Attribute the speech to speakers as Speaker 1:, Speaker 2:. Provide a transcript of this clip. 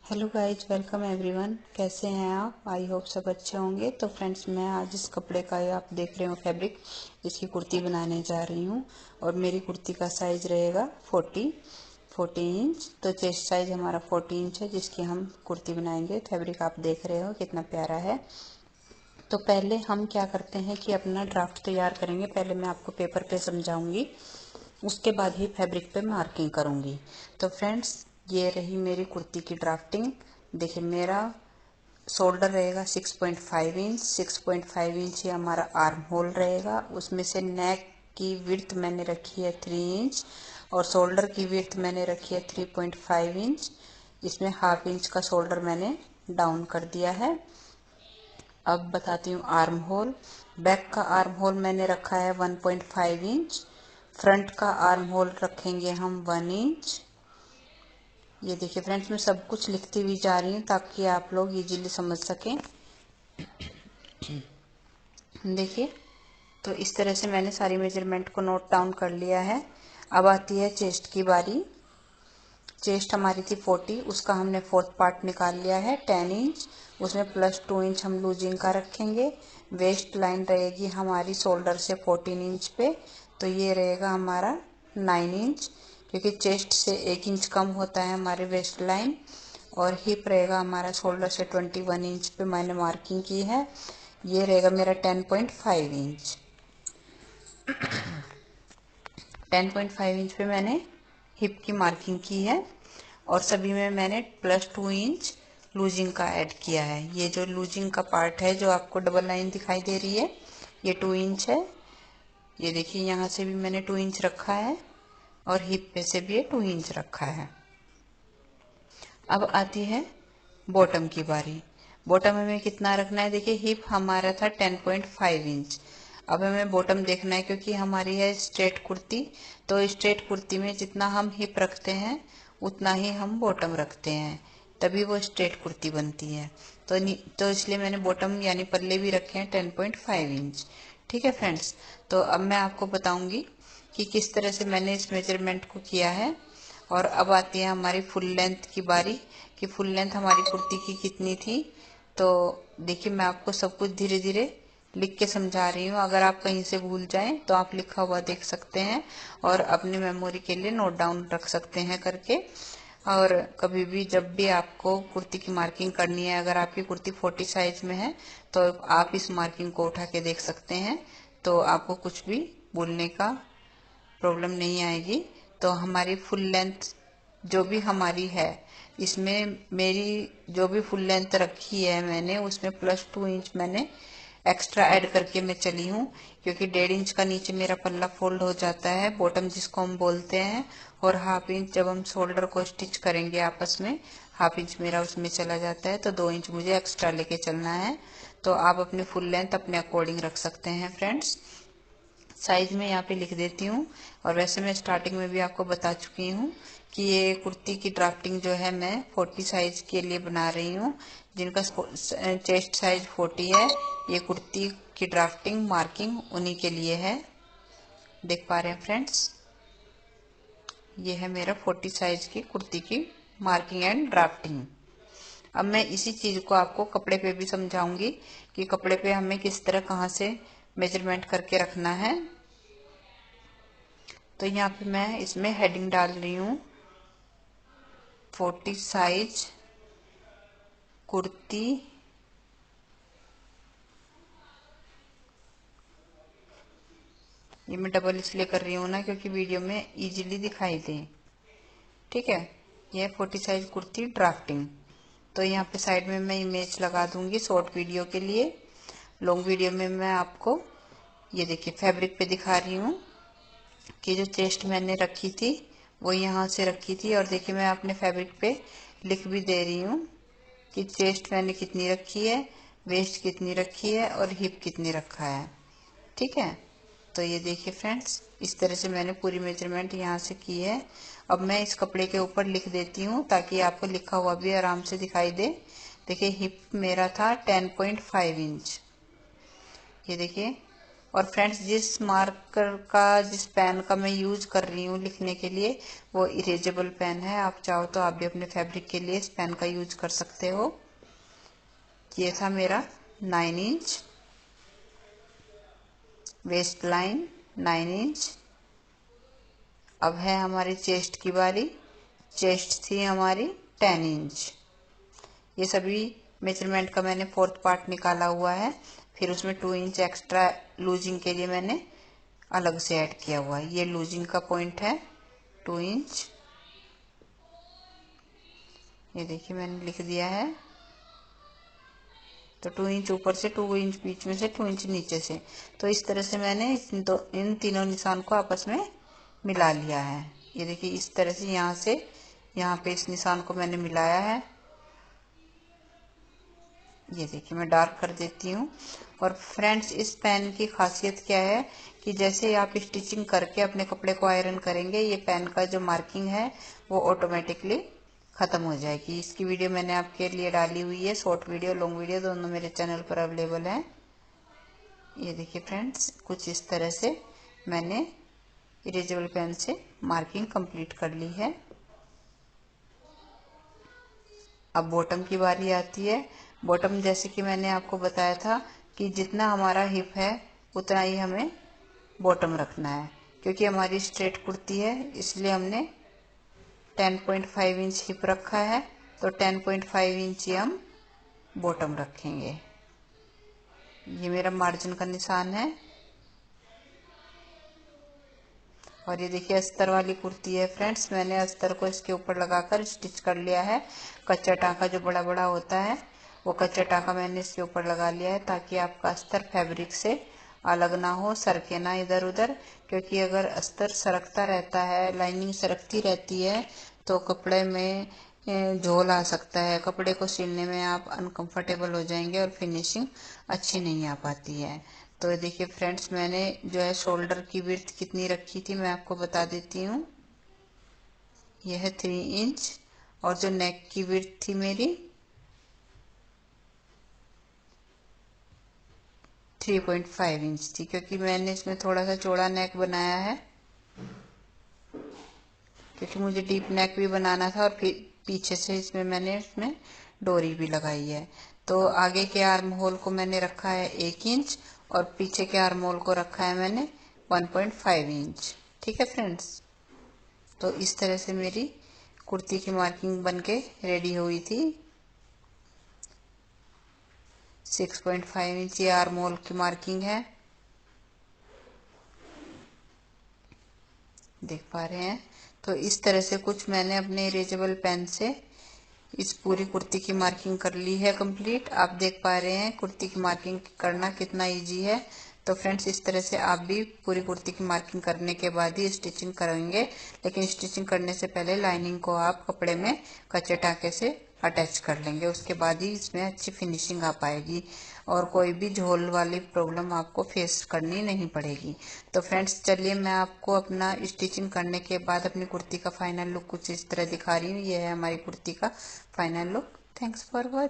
Speaker 1: Hello guys, welcome everyone. कैसे हैं आप? आई होप सब अच्छे होंगे। तो फ्रेंड्स, मैं आज इस कपड़े का, ये आप देख रहे हो फैब्रिक, इसकी कुर्ती बनाने जा रही हूँ। और मेरी कुर्ती का साइज रहेगा 40 इंच। तो चेस्ट साइज हमारा 40 इंच है, जिसकी हम कुर्ती बनाएंगे। फैब्रिक आप देख रहे हो कितना प्यारा है। तो पहले हम क्या करते हैं कि अपना ड्राफ्ट तैयार करेंगे। पहले मैं आपको पेपर पे समझाऊंगी, उसके बाद ही फैब्रिक पे मार्किंग करूंगी। तो फ्रेंड्स, ये रही मेरी कुर्ती की ड्राफ्टिंग। देखिए, मेरा शोल्डर रहेगा 6.5 इंच। 6.5 इंच ही हमारा आर्म होल रहेगा। उसमें से नेक की विड्थ मैंने रखी है 3 इंच और शोल्डर की विड्थ मैंने रखी है 3.5 इंच। इसमें हाफ इंच का शोल्डर मैंने डाउन कर दिया है। अब बताती हूँ आर्म होल। बैक का आर्म होल मैंने रखा है 1.5 इंच। फ्रंट का आर्म होल रखेंगे हम 1 इंच। ये देखिए फ्रेंड्स, मैं सब कुछ लिखती हुई जा रही हूँ ताकि आप लोग इजीली समझ सकें। देखिए, तो इस तरह से मैंने सारी मेजरमेंट को नोट डाउन कर लिया है। अब आती है चेस्ट की बारी। चेस्ट हमारी थी 40, उसका हमने फोर्थ पार्ट निकाल लिया है 10 इंच। उसमें प्लस 2 इंच हम लूजिंग का रखेंगे। वेस्ट लाइन रहेगी हमारी शोल्डर से 14 इंच पे, तो ये रहेगा हमारा 9 इंच, क्योंकि चेस्ट से 1 इंच कम होता है हमारे वेस्ट लाइन। और हिप रहेगा हमारा शोल्डर से 21 इंच पे मैंने मार्किंग की है। ये रहेगा मेरा 10.5 इंच। 10.5 इंच पे मैंने हिप की मार्किंग की है। और सभी में मैंने प्लस 2 इंच लूजिंग का ऐड किया है। ये जो लूजिंग का पार्ट है, जो आपको डबल लाइन दिखाई दे रही है, ये 2 इंच है। ये देखिए, यहाँ से भी मैंने 2 इंच रखा है और हिप पे से भी ये 2 इंच रखा है। अब आती है बॉटम की बारी। बॉटम हमें कितना रखना है? देखिए, हिप हमारा था 10.5 इंच। अब हमें बॉटम देखना है, क्योंकि हमारी है स्ट्रेट कुर्ती। तो स्ट्रेट कुर्ती में जितना हम हिप रखते हैं उतना ही हम बॉटम रखते हैं, तभी वो स्ट्रेट कुर्ती बनती है। तो इसलिए मैंने बॉटम यानी पल्ले भी रखे हैं 10.5 इंच। ठीक है फ्रेंड्स, तो अब मैं आपको बताऊंगी कि किस तरह से मैंने इस मेजरमेंट को किया है। और अब आती है हमारी फुल लेंथ की बारी, कि फुल लेंथ हमारी कुर्ती की कितनी थी। तो देखिए, मैं आपको सब कुछ धीरे धीरे लिख के समझा रही हूँ। अगर आप कहीं से भूल जाएं तो आप लिखा हुआ देख सकते हैं और अपनी मेमोरी के लिए नोट डाउन रख सकते हैं करके। और कभी भी जब भी आपको कुर्ती की मार्किंग करनी है, अगर आपकी कुर्ती 40 साइज में है, तो आप इस मार्किंग को उठा के देख सकते हैं। तो आपको कुछ भी बोलने का प्रॉब्लम नहीं आएगी। तो हमारी फुल लेंथ जो भी हमारी है, इसमें मेरी जो भी फुल लेंथ रखी है मैंने, उसमें प्लस 2 इंच मैंने एक्स्ट्रा ऐड करके मैं चली हूँ, क्योंकि 1.5 इंच का नीचे मेरा पल्ला फोल्ड हो जाता है, बॉटम जिसको हम बोलते हैं। और हाफ इंच जब हम शोल्डर को स्टिच करेंगे आपस में, हाफ इंच मेरा उसमें चला जाता है, तो 2 इंच मुझे एक्स्ट्रा लेके चलना है। तो आप अपनी फुल लेंथ अपने अकॉर्डिंग रख सकते हैं फ्रेंड्स। साइज में यहाँ पे लिख देती हूँ। और वैसे मैं स्टार्टिंग में भी आपको बता चुकी हूँ कि ये कुर्ती की ड्राफ्टिंग जो है मैं 40 साइज के लिए बना रही हूँ। जिनका चेस्ट साइज 40 है, ये कुर्ती की ड्राफ्टिंग मार्किंग उन्हीं के लिए है। देख पा रहे हैं फ्रेंड्स, ये है मेरा 40 साइज की कुर्ती की मार्किंग एंड ड्राफ्टिंग। अब मैं इसी चीज को आपको कपड़े पे भी समझाऊंगी कि कपड़े पे हमें किस तरह कहाँ से मेजरमेंट करके रखना है। तो यहाँ पे मैं इसमें हेडिंग डाल रही हूँ 40 साइज कुर्ती ये मैं डबल इसलिए कर रही हूँ ना, क्योंकि वीडियो में इजीली दिखाई दे। ठीक है, ये 40 साइज कुर्ती ड्राफ्टिंग। तो यहाँ पे साइड में मैं इमेज लगा दूंगी शॉर्ट वीडियो के लिए। लॉन्ग वीडियो में मैं आपको ये देखिए फैब्रिक पे दिखा रही हूँ कि जो चेस्ट मैंने रखी थी वो यहाँ से रखी थी। और देखिए, मैं अपने फैब्रिक पे लिख भी दे रही हूँ कि चेस्ट मैंने कितनी रखी है, वेस्ट कितनी रखी है और हिप कितनी रखा है। ठीक है, तो ये देखिए फ्रेंड्स, इस तरह से मैंने पूरी मेजरमेंट यहाँ से की है। अब मैं इस कपड़े के ऊपर लिख देती हूँ ताकि आपको लिखा हुआ भी आराम से दिखाई दे। देखिए, हिप मेरा था 10.5 इंच। ये देखिए, और फ्रेंड्स जिस मार्कर का जिस पेन का मैं यूज कर रही हूँ लिखने के लिए वो इरेजेबल पेन है। आप चाहो तो आप भी अपने फैब्रिक के लिए इस पेन का यूज कर सकते हो। ये था मेरा 9 इंच वेस्ट लाइन, 9 इंच। अब है हमारी चेस्ट की बारी। चेस्ट थी हमारी 10 इंच। ये सभी मेजरमेंट का मैंने 4th पार्ट निकाला हुआ है। फिर उसमें 2 इंच एक्स्ट्रा लूजिंग के लिए मैंने अलग से ऐड किया हुआ है। ये लूजिंग का पॉइंट है 2 इंच। ये देखिए मैंने लिख दिया है। तो 2 इंच ऊपर से, 2 इंच बीच में से, 2 इंच नीचे से। तो इस तरह से मैंने इन तीनों निशान को आपस में मिला लिया है। ये देखिए इस तरह से यहाँ से यहाँ पे इस निशान को मैंने मिलाया है। ये देखिए मैं डार्क कर देती हूँ। और फ्रेंड्स इस पेन की खासियत क्या है कि जैसे आप स्टिचिंग करके अपने कपड़े को आयरन करेंगे, ये पेन का जो मार्किंग है वो ऑटोमेटिकली खत्म हो जाएगी। इसकी वीडियो मैंने आपके लिए डाली हुई है, शॉर्ट वीडियो लॉन्ग वीडियो दोनों मेरे चैनल पर अवेलेबल है। ये देखिए फ्रेंड्स कुछ इस तरह से मैंने इरेजेबल पेन से मार्किंग कंप्लीट कर ली है। अब बॉटम की बारी आती है। बॉटम जैसे कि मैंने आपको बताया था कि जितना हमारा हिप है उतना ही हमें बॉटम रखना है। क्योंकि हमारी स्ट्रेट कुर्ती है इसलिए हमने 10.5 इंच हिप रखा है, तो 10.5 इंच ही हम बॉटम रखेंगे। ये मेरा मार्जिन का निशान है। और ये देखिए अस्तर वाली कुर्ती है फ्रेंड्स, मैंने अस्तर को इसके ऊपर लगाकर स्टिच कर लिया है। कच्चा टाँका जो बड़ा बड़ा होता है वो कच्चा टाँका मैंने इसके ऊपर लगा लिया है ताकि आपका अस्तर फैब्रिक से अलग ना हो, सरके ना इधर उधर। क्योंकि अगर अस्तर सरकता रहता है, लाइनिंग सरकती रहती है तो कपड़े में झोल आ सकता है। कपड़े को सिलने में आप अनकंफर्टेबल हो जाएंगे और फिनिशिंग अच्छी नहीं आ पाती है। तो देखिए फ्रेंड्स मैंने जो है शोल्डर की विड्थ कितनी रखी थी मैं आपको बता देती हूँ। यह है 3 इंच। और जो नेक की विड्थ थी मेरी 3.5 इंच थी। क्योंकि मैंने इसमें थोड़ा सा चौड़ा नेक बनाया है, क्योंकि मुझे डीप नेक भी बनाना था। और फिर पीछे से इसमें डोरी भी लगाई है। तो आगे के आर्म होल को मैंने रखा है 1 इंच और पीछे के आर्म होल को रखा है मैंने 1.5 इंच। ठीक है फ्रेंड्स। तो इस तरह से मेरी कुर्ती की मार्किंग बनके रेडी हुई थी। 6.5 इंच ये आर्म होल की मार्किंग है, देख पा रहे हैं। तो इस तरह से कुछ मैंने अपने इरेजेबल पेन से इस पूरी कुर्ती की मार्किंग कर ली है कंप्लीट। आप देख पा रहे हैं कुर्ती की मार्किंग करना कितना इजी है। तो फ्रेंड्स इस तरह से आप भी पूरी कुर्ती की मार्किंग करने के बाद ही स्टिचिंग करेंगे। लेकिन स्टिचिंग करने से पहले लाइनिंग को आप कपड़े में कच्चे टाँके से अटैच कर लेंगे, उसके बाद ही इसमें अच्छी फिनिशिंग आ पाएगी और कोई भी झोल वाली प्रॉब्लम आपको फेस करनी नहीं पड़ेगी। तो फ्रेंड्स चलिए मैं आपको अपना स्टिचिंग करने के बाद अपनी कुर्ती का फाइनल लुक कुछ इस तरह दिखा रही हूँ। ये है हमारी कुर्ती का final look. Thanks for watching.